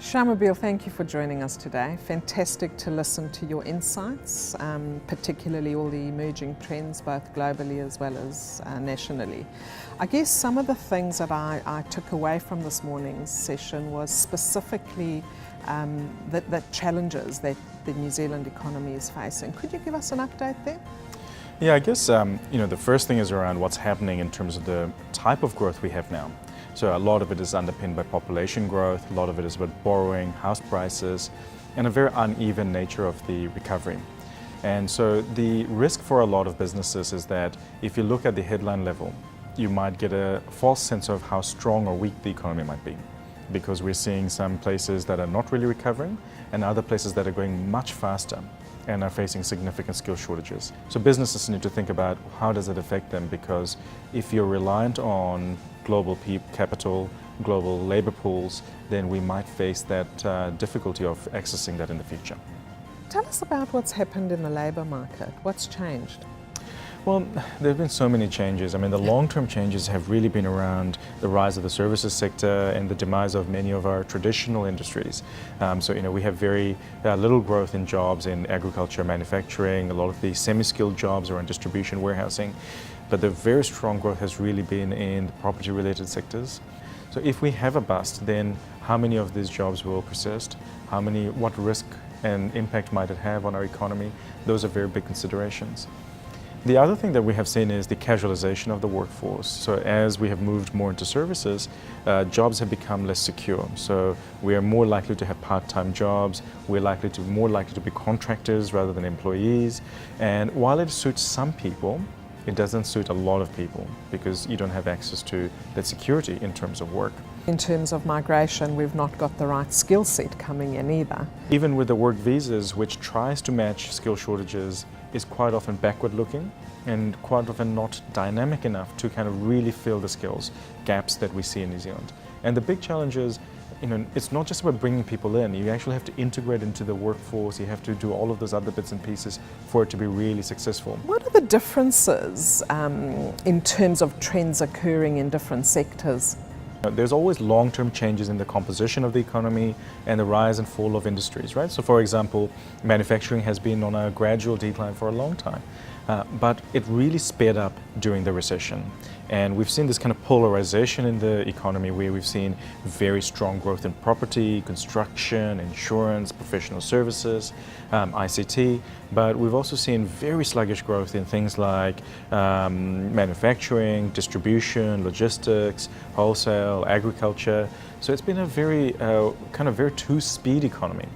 Shamubeel, thank you for joining us today. Fantastic to listen to your insights, particularly all the emerging trends, both globally as well as nationally. I guess some of the things that I took away from this morning's session was specifically the challenges that the New Zealand economy is facing. Could you give us an update there? Yeah, I guess the first thing is around what's happening in terms of the type of growth we have now. So a lot of it is underpinned by population growth, a lot of it is about borrowing, house prices, and a very uneven nature of the recovery. And so the risk for a lot of businesses is that if you look at the headline level, you might get a false sense of how strong or weak the economy might be, because we're seeing some places that are not really recovering and other places that are going much faster and are facing significant skill shortages. So businesses need to think about how does it affect them, because if you're reliant on global capital, global labor pools, then we might face that difficulty of accessing that in the future. Tell us about what's happened in the labour market. What's changed? Well, there have been so many changes. I mean, the long-term changes have really been around the rise of the services sector and the demise of many of our traditional industries. We have very little growth in jobs in agriculture, manufacturing, a lot of the semi-skilled jobs are in distribution, warehousing. But the very strong growth has really been in the property-related sectors. So if we have a bust, then how many of these jobs will persist? What risk and impact might it have on our economy? Those are very big considerations. The other thing that we have seen is the casualization of the workforce. So as we have moved more into services, jobs have become less secure. So we are more likely to have part-time jobs. We're more likely to be contractors rather than employees. And while it suits some people, it doesn't suit a lot of people, because you don't have access to that security in terms of work. In terms of migration, we've not got the right skill set coming in either. Even with the work visas, which tries to match skill shortages, is quite often backward looking and quite often not dynamic enough to kind of really fill the skills gaps that we see in New Zealand. And the big challenge is, it's not just about bringing people in. You actually have to integrate into the workforce. You have to do all of those other bits and pieces for it to be really successful. What are the differences in terms of trends occurring in different sectors? There's always long-term changes in the composition of the economy and the rise and fall of industries, right? So for example, manufacturing has been on a gradual decline for a long time, but it really sped up during the recession. And we've seen this kind of polarization in the economy, where we've seen very strong growth in property, construction, insurance, professional services, ICT, but we've also seen very sluggish growth in things like manufacturing, distribution, logistics, wholesale, agriculture. So it's been a very very two-speed economy.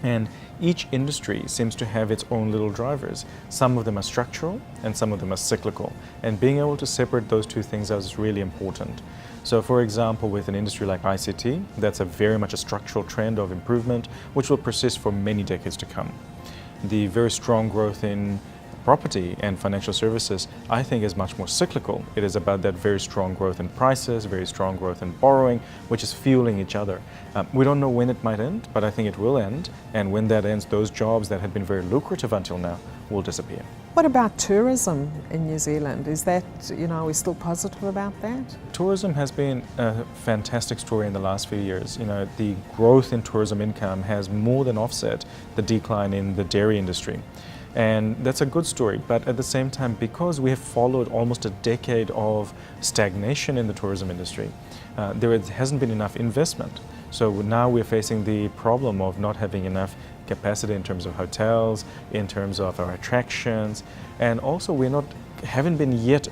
And each industry seems to have its own little drivers. Some of them are structural and some of them are cyclical. And being able to separate those two things out is really important. So for example, with an industry like ICT, that's very much a structural trend of improvement, which will persist for many decades to come. The very strong growth in property and financial services, I think, is much more cyclical. It is about that very strong growth in prices, very strong growth in borrowing, which is fueling each other. We don't know when it might end, but I think it will end. And when that ends, those jobs that had been very lucrative until now will disappear. What about tourism in New Zealand? Is that, are we still positive about that? Tourism has been a fantastic story in the last few years. The growth in tourism income has more than offset the decline in the dairy industry. And that's a good story, but at the same time, because we have followed almost a decade of stagnation in the tourism industry, there hasn't been enough investment. So now we're facing the problem of not having enough capacity in terms of hotels, in terms of our attractions, and also we haven't been yet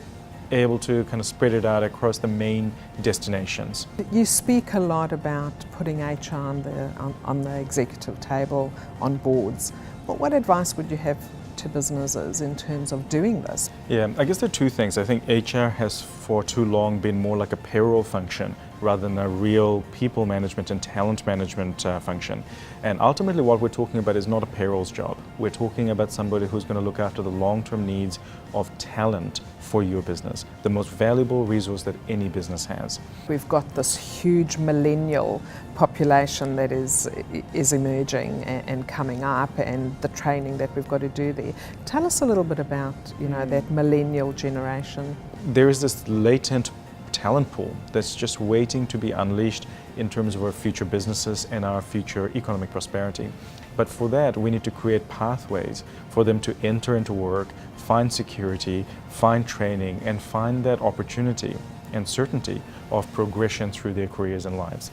able to kind of spread it out across the main destinations. You speak a lot about putting HR on the executive table, on boards. But what advice would you have to businesses in terms of doing this? Yeah, I guess there are two things. I think HR has for too long been more like a payroll function rather than a real people management and talent management function. And ultimately what we're talking about is not a payrolls job. We're talking about somebody who's going to look after the long-term needs of talent for your business, the most valuable resource that any business has. We've got this huge millennial population that is emerging and coming up, and the training that we've got to do there. Tell us a little bit about that millennial generation. There is this latent talent pool that's just waiting to be unleashed in terms of our future businesses and our future economic prosperity. But for that, we need to create pathways for them to enter into work, find security, find training, and find that opportunity and certainty of progression through their careers and lives.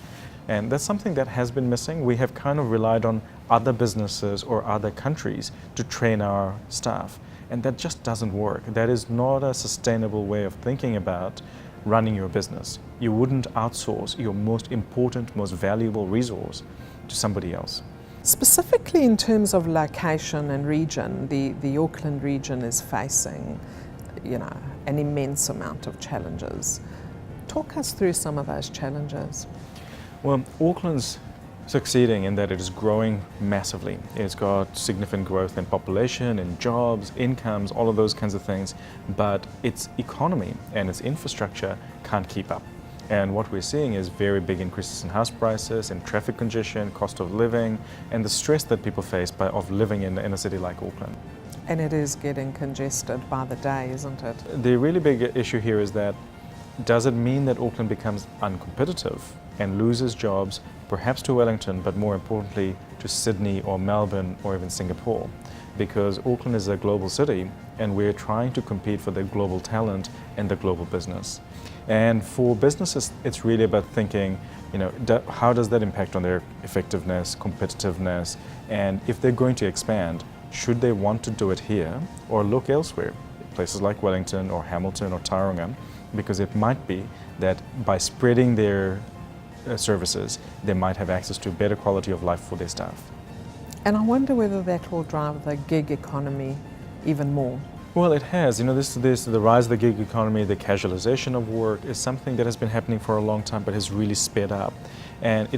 And that's something that has been missing. We have kind of relied on other businesses or other countries to train our staff. And that just doesn't work. That is not a sustainable way of thinking about running your business. You wouldn't outsource your most important, most valuable resource to somebody else. Specifically in terms of location and region, the Auckland region is facing, an immense amount of challenges. Talk us through some of those challenges. Well, Auckland's succeeding in that it is growing massively. It's got significant growth in population, in jobs, incomes, all of those kinds of things, but its economy and its infrastructure can't keep up. And what we're seeing is very big increases in house prices, in traffic congestion, cost of living, and the stress that people face of living in a city like Auckland. And it is getting congested by the day, isn't it? The really big issue here is that, does it mean that Auckland becomes uncompetitive and loses jobs, perhaps to Wellington, but more importantly to Sydney or Melbourne or even Singapore? Because Auckland is a global city and we're trying to compete for the global talent and the global business. And for businesses, it's really about thinking, how does that impact on their effectiveness, competitiveness, and if they're going to expand, should they want to do it here or look elsewhere, places like Wellington or Hamilton or Tauranga, because it might be that by spreading their services, they might have access to a better quality of life for their staff. And I wonder whether that will drive the gig economy even more. Well, it has. The rise of the gig economy, the casualization of work is something that has been happening for a long time, but has really sped up. And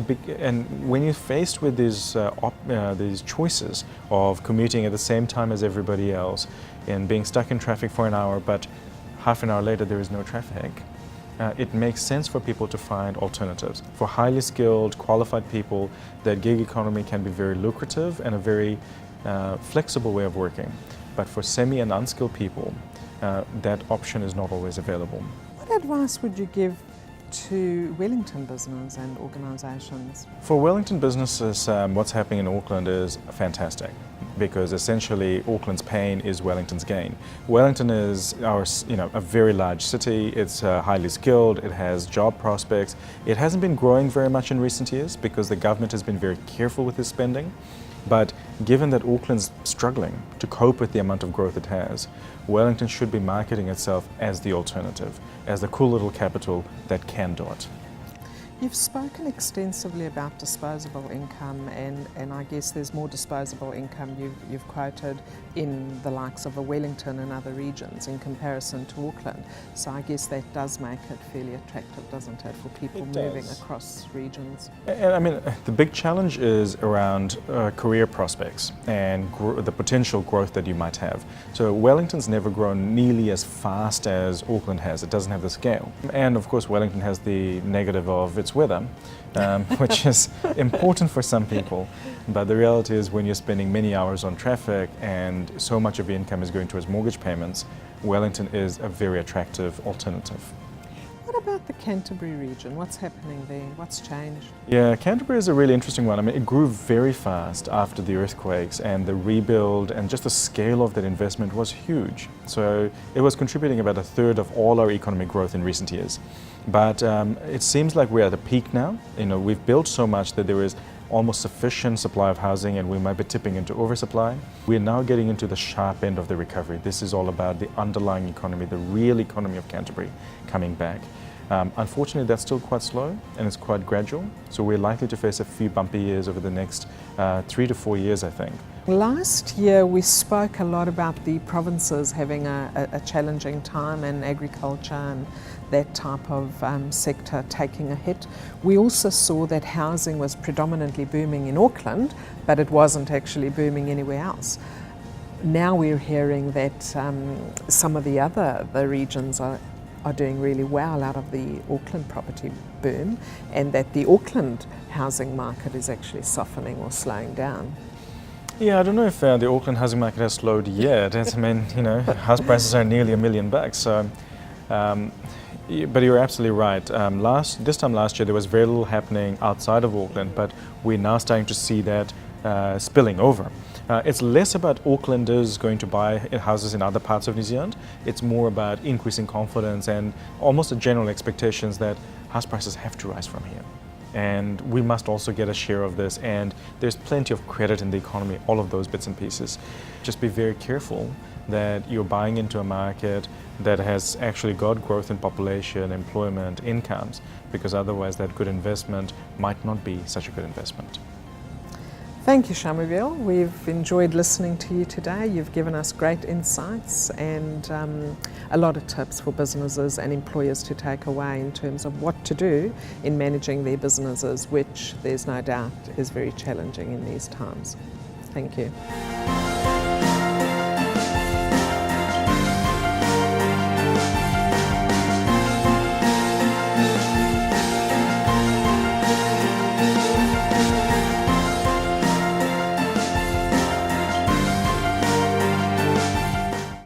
when you're faced with these choices of commuting at the same time as everybody else and being stuck in traffic for an hour, but half an hour later there is no traffic, it makes sense for people to find alternatives. For highly skilled, qualified people, that gig economy can be very lucrative and a very flexible way of working. But for semi and unskilled people, that option is not always available. What advice would you give to Wellington business and organisations? For Wellington businesses, what's happening in Auckland is fantastic, because essentially Auckland's pain is Wellington's gain. Wellington is a very large city. It's highly skilled. It has job prospects. It hasn't been growing very much in recent years because the government has been very careful with its spending. But given that Auckland's struggling to cope with the amount of growth it has, Wellington should be marketing itself as the alternative, as the cool little capital that can do it. You've spoken extensively about disposable income, and I guess there's more disposable income you've quoted in the likes of a Wellington and other regions in comparison to Auckland. So I guess that does make it fairly attractive, doesn't it, for people moving across regions? And the big challenge is around career prospects and the potential growth that you might have. So Wellington's never grown nearly as fast as Auckland has. It doesn't have the scale. And of course Wellington has the negative of its weather, which is important for some people, but the reality is when you're spending many hours on traffic and so much of your income is going towards mortgage payments, Wellington is a very attractive alternative. What about the Canterbury region? What's happening there? What's changed? Yeah, Canterbury is a really interesting one. It grew very fast after the earthquakes, and the rebuild and just the scale of that investment was huge. So it was contributing about a third of all our economic growth in recent years. But it seems like we're at a peak now. We've built so much that there is almost sufficient supply of housing, and we might be tipping into oversupply. We're now getting into the sharp end of the recovery. This is all about the underlying economy, the real economy of Canterbury coming back. Unfortunately, that's still quite slow and it's quite gradual, so we're likely to face a few bumpy years over the next 3 to 4 years, I think. Last year we spoke a lot about the provinces having a challenging time, and agriculture and that type of sector taking a hit. We also saw that housing was predominantly booming in Auckland, but it wasn't actually booming anywhere else. Now we're hearing that some of the other regions are doing really well out of the Auckland property boom, and that the Auckland housing market is actually softening or slowing down. Yeah, I don't know if the Auckland housing market has slowed yet. House prices are nearly $1 million. So But you're absolutely right. This time last year, there was very little happening outside of Auckland, but we're now starting to see that spilling over. It's less about Aucklanders going to buy houses in other parts of New Zealand. It's more about increasing confidence and almost a general expectations that house prices have to rise from here. And we must also get a share of this, and there's plenty of credit in the economy, all of those bits and pieces. Just be very careful that you're buying into a market that has actually got growth in population, employment, incomes, because otherwise that good investment might not be such a good investment. Thank you, Shamubeel. We've enjoyed listening to you today. You've given us great insights and a lot of tips for businesses and employers to take away in terms of what to do in managing their businesses, which there's no doubt is very challenging in these times. Thank you.